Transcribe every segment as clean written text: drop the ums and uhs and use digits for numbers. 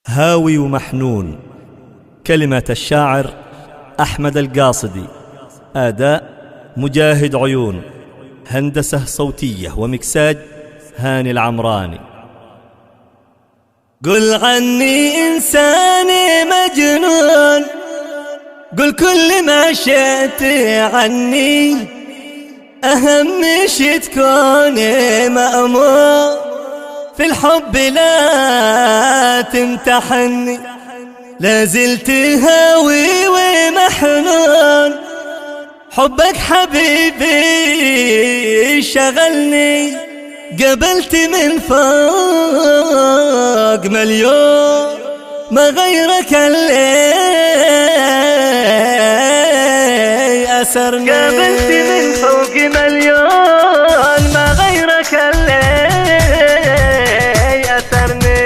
هاوي ومحنون. كلمة الشاعر أحمد القاصدي، أداء مجاهد عيون، هندسة صوتية ومكساج هاني العمراني. قل عني إنساني مجنون، قل كل ما شئت عني، أهم شي تكوني مأمور في الحب لا تمتحني. لازلت هاوي ومحنون، حبك حبيبي شغلني، قبلت من فوق مليون ما غيرك اللي أسرني. قبلت من فوق مليون ما غيرك اللي أسرني.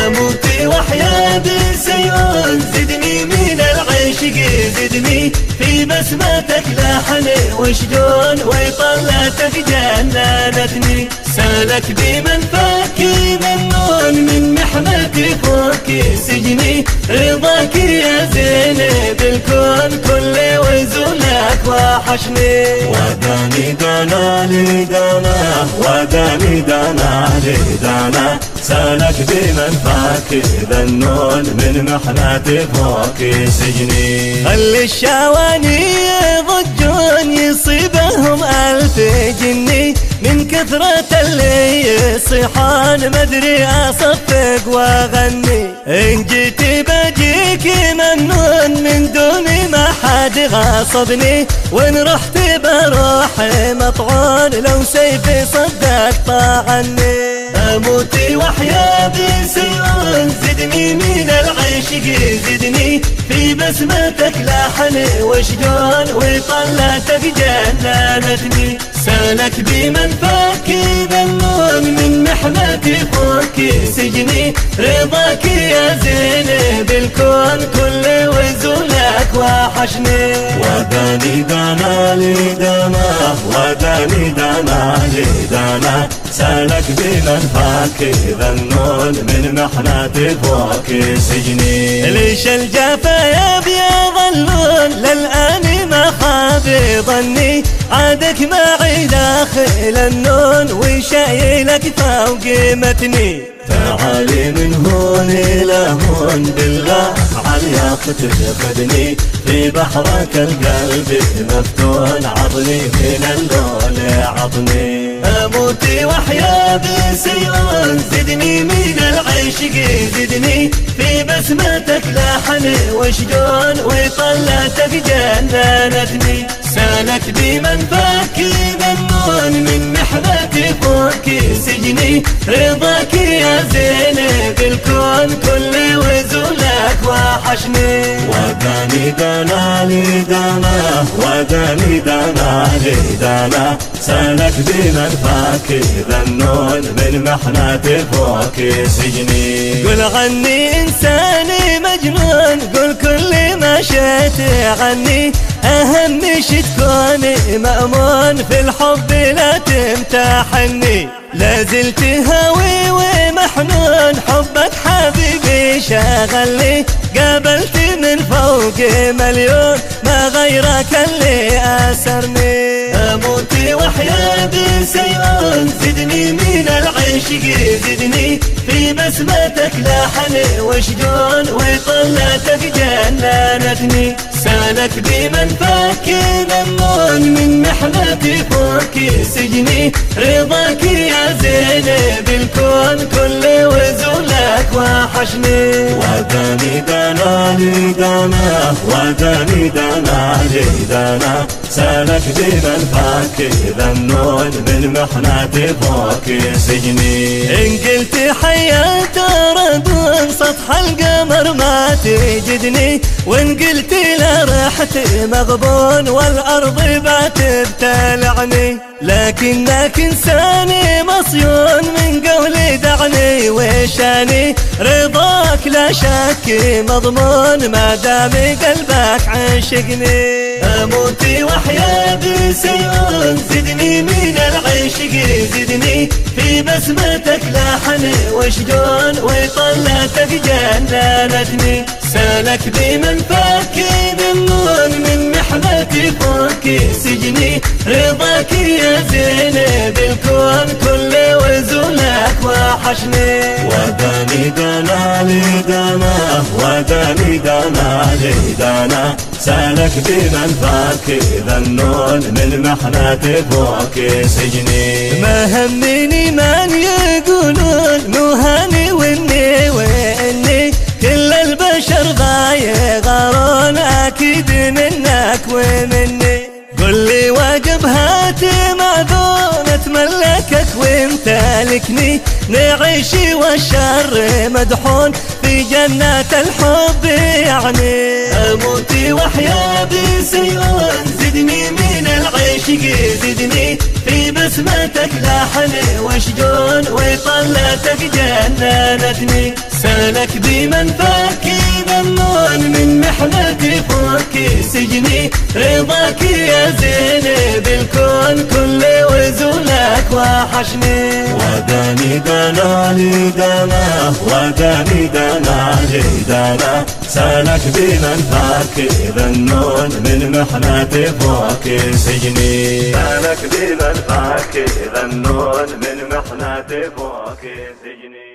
أموت وأحيا بسيون، زدني من العشق زدني، في بسمتك لحن وشجون، وطلتك جننتني. سالك بمن فاك ذنون، من محنتي فوق سجني، رضاك يا زين بالكون، كل وزولك وحشني. وداني دانا لدانا، وداني دانا لدانا، سالك بمن فاك ذنون، من محنتي فوق سجني. خلي الشواني يضجون، يصيبهم ألف جني، من كثرة اللي يصيحون، مدري أصفق وأغني. إن جيت بجيك ممنون، من دوني ما حد غصبني، وإن رحت بروح مطعون، لو سيفي صدق طعني. أموت وأحيا بسيون، زدني من العشق زدني، في بسمتك لحن وشجون، وطلتك جننتني. سالك بمن فاك ذنون، من محنتي فوق سجني، رضاك يا زين بالكون، كل وزولك وحشني. وداني دانا لدانا، وداني دانا لدانا، سالك بمن فاك ذنون، من محنتي فوق سجني. ليش الجفا يبيض اللون، للآن ما خاب ظني، عادك معي داخل النون، وشايلك فوق متني. تعالي من هون إلى هون، بالله عالياقة تاخذني، في بحرك القلب مفتون، عضني من اللون عضني. أموت وأحيا بسيون، زدني من العشق زدني، في بسمتك لحن وشجون، وطلتك جننتني. سالك بمن فاك ذنون، من محنتي فوق سجني، رضاك يا زين بالكون، كل وزولك وحشني. وداني دانا لدانا، وداني دانا لدانا، سالك بمن فاك ذنون، من محنتي فوق سجني. قل عني إنساني مجنون، قل كل ما شئت عني، أهم شي تكوني مأمون، في الحب لا تمتحني. لازلت هاوي ومحنون، حبك حبيبي شغلني، قابلت من فوق مليون ما غيرك اللي أسرني. أموت وأحيا بسيون، زدني من العشق زدني، في بسمتك لحن وشجون، وطلتك جننتني. سالك بمن فاك ذنون، من محنتي فوق سجني، رضاك يا زين بالكون، كل وزولك وحشني. وداني دانا لدانا، وداني دانا لدانا، سالك بمن فاك ذنون، من محنتي فوق سجني. إن قلت حياة ردون، سطح القمر ما تجدني، وإن قلت لا رحت مغبون، والأرض بات بتلعني. لكنك إنساني مصيون، من قولي دعني وشاني، رضاك ثوابك لا شك مضمون ما دام قلبك عشقني. اموت واحيا بسيون زدني من العشق زدني في بسمتك لحن وشجون وطلتك جننتني. سالك بمن فك ذنون من محنتي فوق سجني رضاك يا زين بالكون كل وزولك وحشني. وداني دانا لدانا وداني دانا لدانا سالك بمن فك ذنون من محنتي فوق سجني. ما همني من يقولون مو هاني واني كل البشر ضايغرون اكيد منك ومني. قل لي وجبهاتي معذون اتملكك وامتلكني نعيش والشر مدحون في جنة الحب يعني. اموت واحيا بسيون زدني من العشق زدني في بسمتك لحن وشجون وطلتك جننتني. سالك بمن فك ذنون من محنتي فوق سجني رضاك يا زين بالكون كل وزولك وحشني. وداني دانا لدانا وداني دانا لدانا سالك بمن فك ذنون من محنتي فوق سجني. سالك بمن فك ذنون من محنتي فوق سجني.